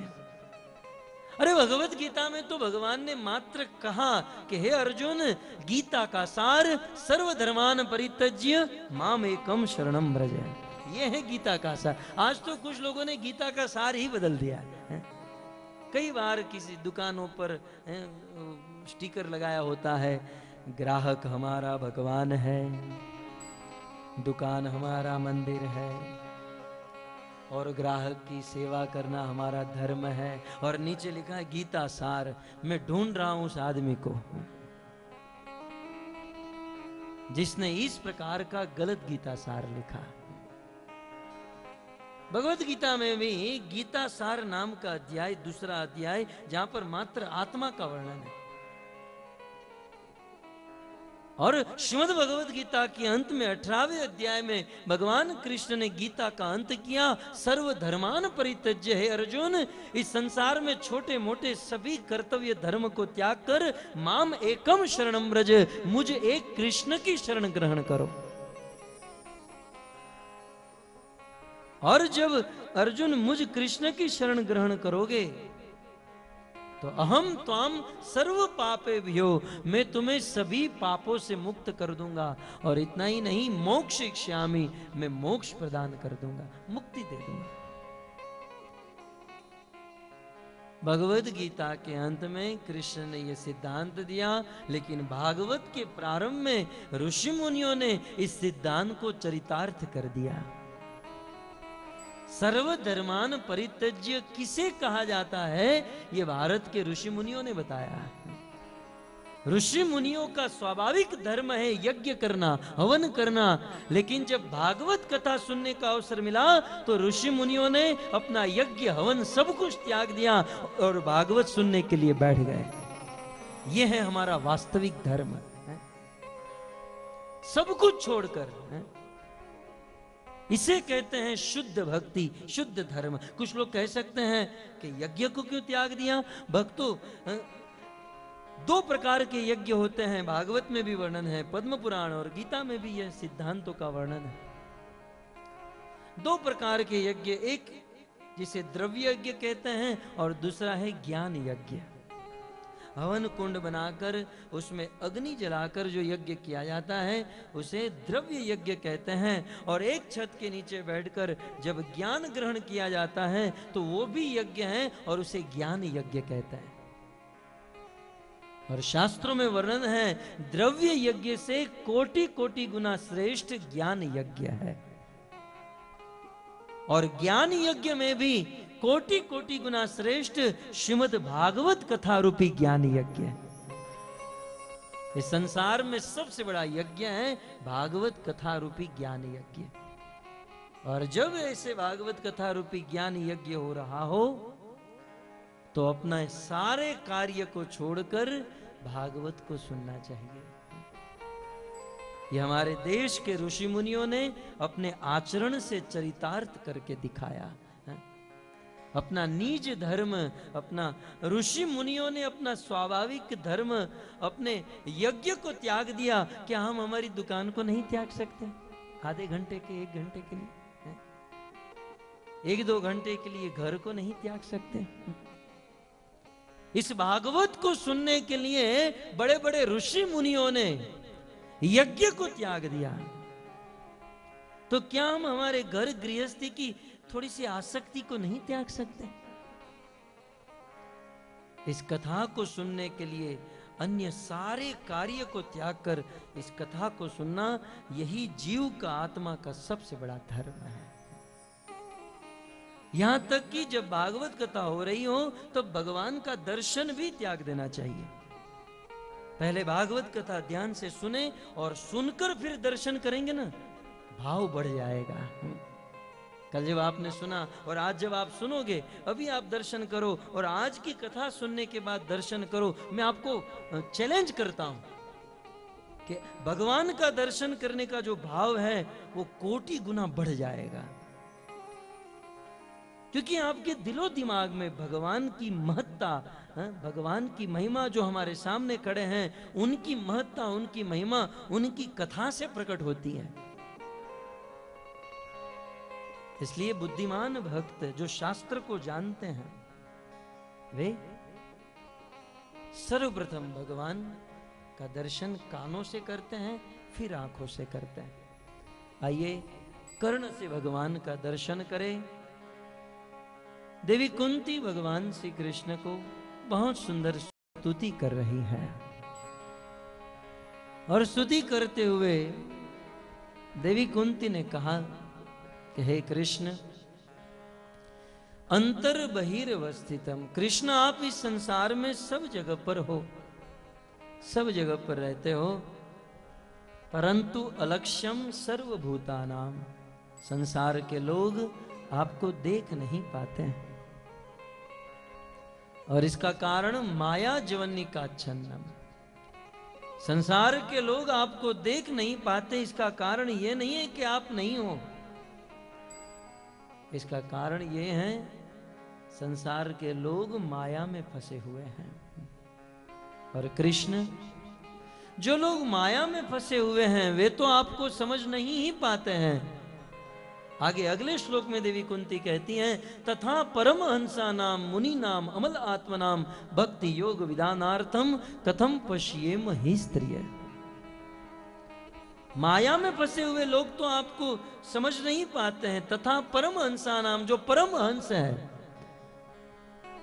अरे भगवत गीता में तो भगवान ने मात्र कहा कि हे अर्जुन, गीता का सार सर्वधर्मान परित्यज्य माम एकम शरणम व्रज, ये है गीता का सार। आज तो कुछ लोगों ने गीता का सार ही बदल दिया है। कई बार किसी दुकानों पर स्टिकर लगाया होता है, ग्राहक हमारा भगवान है, दुकान हमारा मंदिर है और ग्राहक की सेवा करना हमारा धर्म है, और नीचे लिखा है गीता सार। मैं ढूंढ रहा हूं उस आदमी को जिसने इस प्रकार का गलत गीता सार लिखा। भगवत गीता में भी गीता सार नाम का अध्याय, दूसरा अध्याय, जहां पर मात्र आत्मा का वर्णन है। और श्रीमद् भगवत गीता के अंत में 18वें अध्याय में भगवान कृष्ण ने गीता का अंत किया, सर्वधर्मान परित्यज्य, है अर्जुन, इस संसार में छोटे मोटे सभी कर्तव्य धर्म को त्याग कर माम एकम शरणम व्रज, मुझे एक कृष्ण की शरण ग्रहण करो। और जब अर्जुन मुझ कृष्ण की शरण ग्रहण करोगे तो अहम त्वाम सर्व पापे भ्यो, मैं तुम्हें सभी पापों से मुक्त कर दूंगा। और इतना ही नहीं, मोक्ष इक्ष्यामि, मैं मोक्ष प्रदान कर दूंगा, मुक्ति दे दूंगा। भगवत गीता के अंत में कृष्ण ने यह सिद्धांत दिया, लेकिन भागवत के प्रारंभ में ऋषि मुनियों ने इस सिद्धांत को चरितार्थ कर दिया। सर्वधर्मान परित्यज्य किसे कहा जाता है, ये भारत के ऋषि मुनियों ने बताया। ऋषि मुनियों का स्वाभाविक धर्म है यज्ञ करना, हवन करना, लेकिन जब भागवत कथा सुनने का अवसर मिला तो ऋषि मुनियों ने अपना यज्ञ हवन सब कुछ त्याग दिया और भागवत सुनने के लिए बैठ गए। यह है हमारा वास्तविक धर्म, सब कुछ छोड़कर। इसे कहते हैं शुद्ध भक्ति, शुद्ध धर्म। कुछ लोग कह सकते हैं कि यज्ञ को क्यों त्याग दिया? भक्तों, दो प्रकार के यज्ञ होते हैं, भागवत में भी वर्णन है, पद्म पुराण और गीता में भी यह सिद्धांतों का वर्णन है। दो प्रकार के यज्ञ, एक जिसे द्रव्य यज्ञ कहते हैं और दूसरा है ज्ञान यज्ञ। हवन कुंड बनाकर उसमें अग्नि जलाकर जो यज्ञ किया जाता है उसे द्रव्य यज्ञ कहते हैं। और एक छत के नीचे बैठकर जब ज्ञान ग्रहण किया जाता है तो वो भी यज्ञ है और उसे ज्ञान यज्ञ कहते हैं। और शास्त्रों में वर्णन है, द्रव्य यज्ञ से कोटि कोटि गुना श्रेष्ठ ज्ञान यज्ञ है। और ज्ञान यज्ञ में भी कोटि कोटि गुना श्रेष्ठ श्रीमद् भागवत कथा रूपी ज्ञान यज्ञ है। इस संसार में सबसे बड़ा यज्ञ है भागवत कथा रूपी ज्ञान यज्ञ। और जब ऐसे भागवत कथा रूपी ज्ञान यज्ञ हो रहा हो तो अपना सारे कार्य को छोड़कर भागवत को सुनना चाहिए। ये हमारे देश के ऋषि मुनियों ने अपने आचरण से चरितार्थ करके दिखाया है। अपना निज धर्म, अपना ऋषि मुनियों ने अपना स्वाभाविक धर्म, अपने यज्ञ को त्याग दिया। क्या हम हमारी दुकान को नहीं त्याग सकते? आधे घंटे के, 1 घंटे के लिए, 1-2 घंटे के लिए घर को नहीं त्याग सकते? इस भागवत को सुनने के लिए बड़े बड़े ऋषि मुनियों ने यज्ञ को त्याग दिया। तो क्या हम हमारे घर गृहस्थी की थोड़ी सी आसक्ति को नहीं त्याग सकते? इस कथा को सुनने के लिए अन्य सारे कार्य को त्याग कर इस कथा को सुनना, यही जीव का, आत्मा का सबसे बड़ा धर्म है। यहां तक कि जब भागवत कथा हो रही हो तो भगवान का दर्शन भी त्याग देना चाहिए। पहले भागवत कथा ध्यान से सुने और सुनकर फिर दर्शन करेंगे ना, भाव बढ़ जाएगा। कल जब आपने सुना और आज जब आप सुनोगे, अभी आप दर्शन करो और आज की कथा सुनने के बाद दर्शन करो। मैं आपको चैलेंज करता हूं कि भगवान का दर्शन करने का जो भाव है वो कोटि गुना बढ़ जाएगा। क्योंकि आपके दिलो दिमाग में भगवान की महत्ता, भगवान की महिमा जो हमारे सामने खड़े हैं उनकी महत्ता, उनकी महिमा उनकी कथा से प्रकट होती है। इसलिए बुद्धिमान भक्त जो शास्त्र को जानते हैं वे सर्वप्रथम भगवान का दर्शन कानों से करते हैं, फिर आंखों से करते हैं। आइए कर्ण से भगवान का दर्शन करें। देवी कुंती भगवान श्री कृष्ण को बहुत सुंदर स्तुति कर रही है और स्तुति करते हुए देवी कुंती ने कहा कि हे कृष्ण, अंतर बहिर्वस्थितम, कृष्ण आप इस संसार में सब जगह पर हो, सब जगह पर रहते हो, परंतु अलक्ष्यम सर्वभूतानाम, संसार के लोग आपको देख नहीं पाते हैं। और इसका कारण माया जवनिका छन्नम, संसार के लोग आपको देख नहीं पाते। इसका कारण यह नहीं है कि आप नहीं हो, इसका कारण यह है संसार के लोग माया में फंसे हुए हैं। और कृष्ण, जो लोग माया में फंसे हुए हैं वे तो आपको समझ नहीं ही पाते हैं। आगे अगले श्लोक में देवी कुंती कहती हैं, तथा परमहंसा नाम मुनि नाम अमल आत्मनाम भक्ति योग विधानार्थम कथम पश्येम हि स्त्रिय। माया में फंसे हुए लोग तो आपको समझ नहीं पाते हैं। तथा परमहंसा नाम, जो परमहंस है,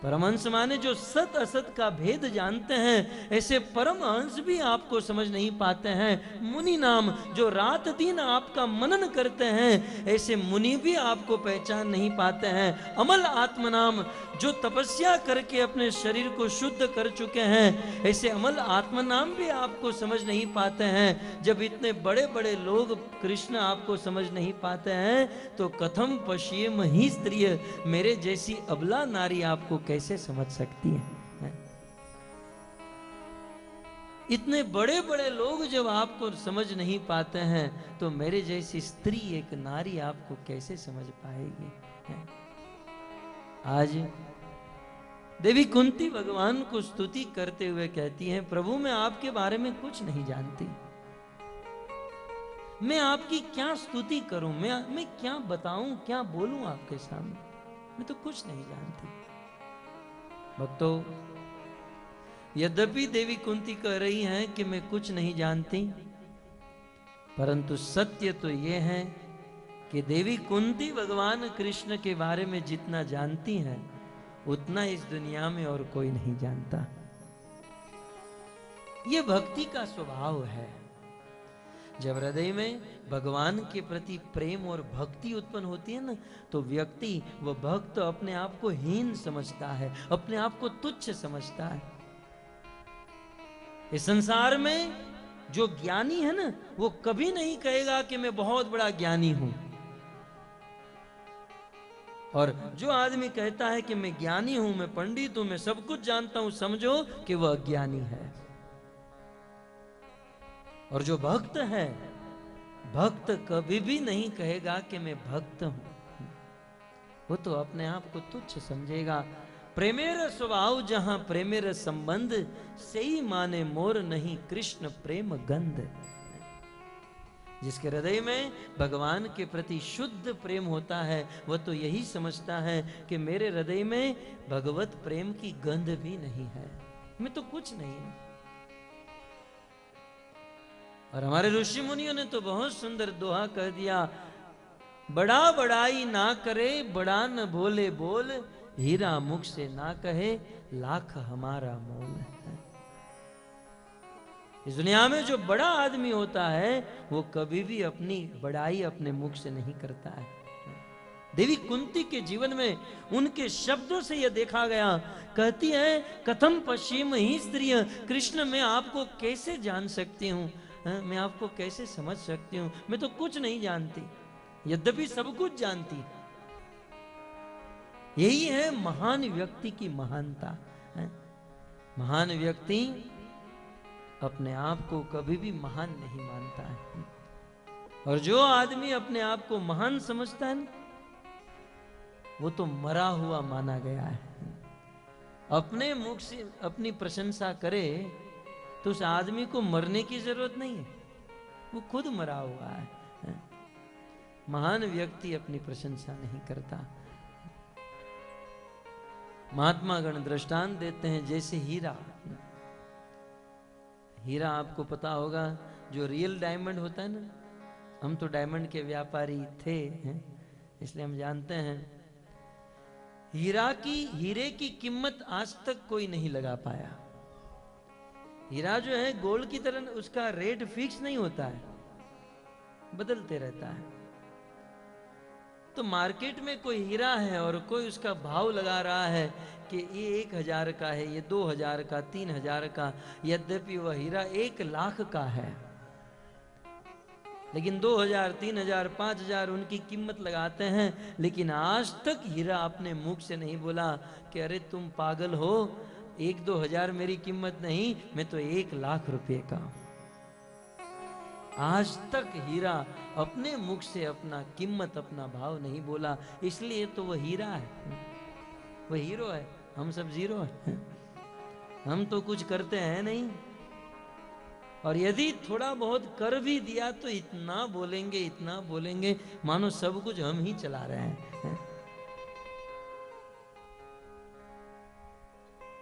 परमहंस माने जो सत असत का भेद जानते हैं, ऐसे परमहंस भी आपको समझ नहीं पाते हैं। मुनि नाम, जो रात दिन आपका मनन करते हैं, ऐसे मुनि भी आपको पहचान नहीं पाते हैं। अमल आत्म नाम, जो तपस्या करके अपने शरीर को शुद्ध कर चुके हैं, ऐसे अमल आत्म नाम भी आपको समझ नहीं पाते हैं। जब इतने बड़े बड़े लोग कृष्ण आपको समझ नहीं पाते हैं तो कथम पश्येम हि स्त्रिय, मेरे जैसी अबला नारी आपको कैसे समझ सकती है? इतने बड़े बड़े लोग जब आपको समझ नहीं पाते हैं तो मेरे जैसी स्त्री, एक नारी आपको कैसे समझ पाएगी? हैं? आज देवी कुंती भगवान को स्तुति करते हुए कहती हैं, प्रभु मैं आपके बारे में कुछ नहीं जानती, मैं आपकी क्या स्तुति करूं, मैं क्या बताऊं, क्या बोलूं आपके सामने, मैं तो कुछ नहीं जानती। भक्तों, यद्यपि देवी कुंती कह रही हैं कि मैं कुछ नहीं जानती, परंतु सत्य तो यह है कि देवी कुंती भगवान कृष्ण के बारे में जितना जानती हैं उतना इस दुनिया में और कोई नहीं जानता। यह भक्ति का स्वभाव है। जब हृदय में भगवान के प्रति प्रेम और भक्ति उत्पन्न होती है ना, तो व्यक्ति, वह भक्त अपने आप को हीन समझता है, अपने आप को तुच्छ समझता है। इस संसार में जो ज्ञानी है ना, वो कभी नहीं कहेगा कि मैं बहुत बड़ा ज्ञानी हूं, और जो आदमी कहता है कि मैं ज्ञानी हूं, मैं पंडित हूं, मैं सब कुछ जानता हूं, समझो कि वह अज्ञानी है। और जो भक्त है, भक्त कभी भी नहीं कहेगा कि मैं भक्त हूं, वो तो अपने आप को तुच्छ समझेगा। प्रेमेर स्वभाव जहां प्रेमेर संबंध, सही माने मोर नहीं कृष्ण प्रेम गंध। जिसके हृदय में भगवान के प्रति शुद्ध प्रेम होता है, वह तो यही समझता है कि मेरे हृदय में भगवत प्रेम की गंध भी नहीं है, मैं तो कुछ नहीं हूं। और हमारे ऋषि मुनियों ने तो बहुत सुंदर दोहा कह दिया, बड़ा बड़ाई ना करे, बड़ा न बोले बोल, हीरा मुख से ना कहे, लाख हमारा मोल है। इस दुनिया में जो बड़ा आदमी होता है वो कभी भी अपनी बड़ाई अपने मुख से नहीं करता है। देवी कुंती के जीवन में उनके शब्दों से यह देखा गया। कहती है, कथम पश्चिम ही स्त्रिय, कृष्ण मैं आपको कैसे जान सकती हूँ, मैं आपको कैसे समझ सकती हूँ, मैं तो कुछ नहीं जानती, यद्यपि सब कुछ जानती। यही है महान व्यक्ति की महानता। महान व्यक्ति अपने आप को कभी भी महान नहीं मानता है, और जो आदमी अपने आप को महान समझता है वो तो मरा हुआ माना गया है। अपने मुख से अपनी प्रशंसा करे तो उस आदमी को मरने की जरूरत नहीं है, वो खुद मरा हुआ है। महान व्यक्ति अपनी प्रशंसा नहीं करता। महात्मा गण दृष्टांत देते हैं, जैसे हीरा। हीरा आपको पता होगा, जो रियल डायमंड होता है ना, हम तो डायमंड के व्यापारी थे, इसलिए हम जानते हैं। हीरे की कीमत आज तक कोई नहीं लगा पाया। हीरा जो है गोल्ड की तरह, उसका रेट फिक्स नहीं होता है, बदलते रहता है। तो मार्केट में कोई हीरा है और कोई उसका भाव लगा रहा है कि ये 1000 का है, ये 2000 का, 3000 का, यद्यपि वह हीरा 1 लाख का है, लेकिन 2000, 3000, 5000 उनकी कीमत लगाते हैं। लेकिन आज तक हीरा अपने मुख से नहीं बोला कि अरे तुम पागल हो, 1-2 हजार मेरी कीमत नहीं, मैं तो 1 लाख रुपए का। आज तक हीरा अपने मुख से अपना कीमत, अपना भाव नहीं बोला, इसलिए तो वह हीरा है, वह हीरो है, हम सब जीरो है। हम तो कुछ करते हैं नहीं, और यदि थोड़ा बहुत कर भी दिया तो इतना बोलेंगे मानो सब कुछ हम ही चला रहे हैं।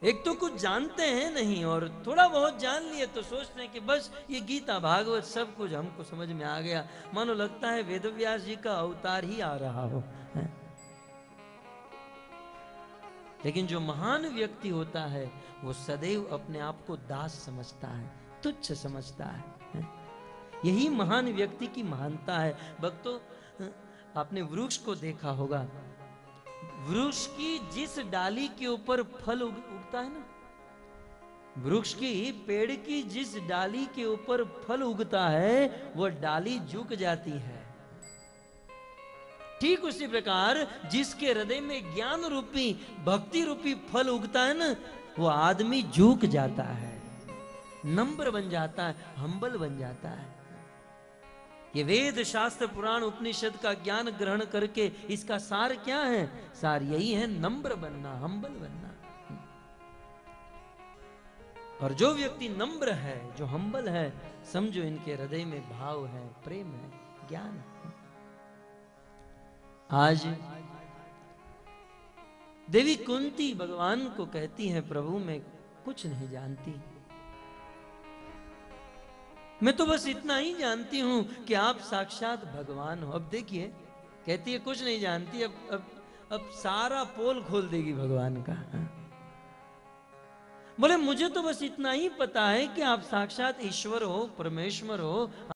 एक तो कुछ जानते हैं नहीं, और थोड़ा बहुत जान लिए तो सोचते हैं कि बस ये गीता भागवत सब कुछ हमको समझ में आ गया, मानो लगता है वेदव्यास जी का अवतार ही आ रहा हो। लेकिन जो महान व्यक्ति होता है वो सदैव अपने आप को दास समझता है, तुच्छ समझता है। यही महान व्यक्ति की महानता है। भक्तों, आपने वृक्ष को देखा होगा, वृक्ष की जिस डाली के ऊपर फल उगता है ना, वृक्ष की, पेड़ की जिस डाली के ऊपर फल उगता है वह डाली झुक जाती है। ठीक उसी प्रकार जिसके हृदय में ज्ञान रूपी, भक्ति रूपी फल उगता है ना, वो आदमी झुक जाता है। नम्र बन जाता है, हम्बल बन जाता है। ये वेद शास्त्र पुराण उपनिषद का ज्ञान ग्रहण करके इसका सार क्या है? सार यही है, नम्र बनना, हम्बल बनना। और जो व्यक्ति नम्र है, जो हम्बल है, समझो इनके हृदय में भाव है, प्रेम है, ज्ञान है। आज देवी कुंती भगवान को कहती है, प्रभु मैं कुछ नहीं जानती, मैं तो बस इतना ही जानती हूं कि आप साक्षात भगवान हो। अब देखिए, कहती है कुछ नहीं जानती, अब सारा पोल खोल देगी भगवान का। बोले मुझे तो बस इतना ही पता है कि आप साक्षात ईश्वर हो, परमेश्वर हो।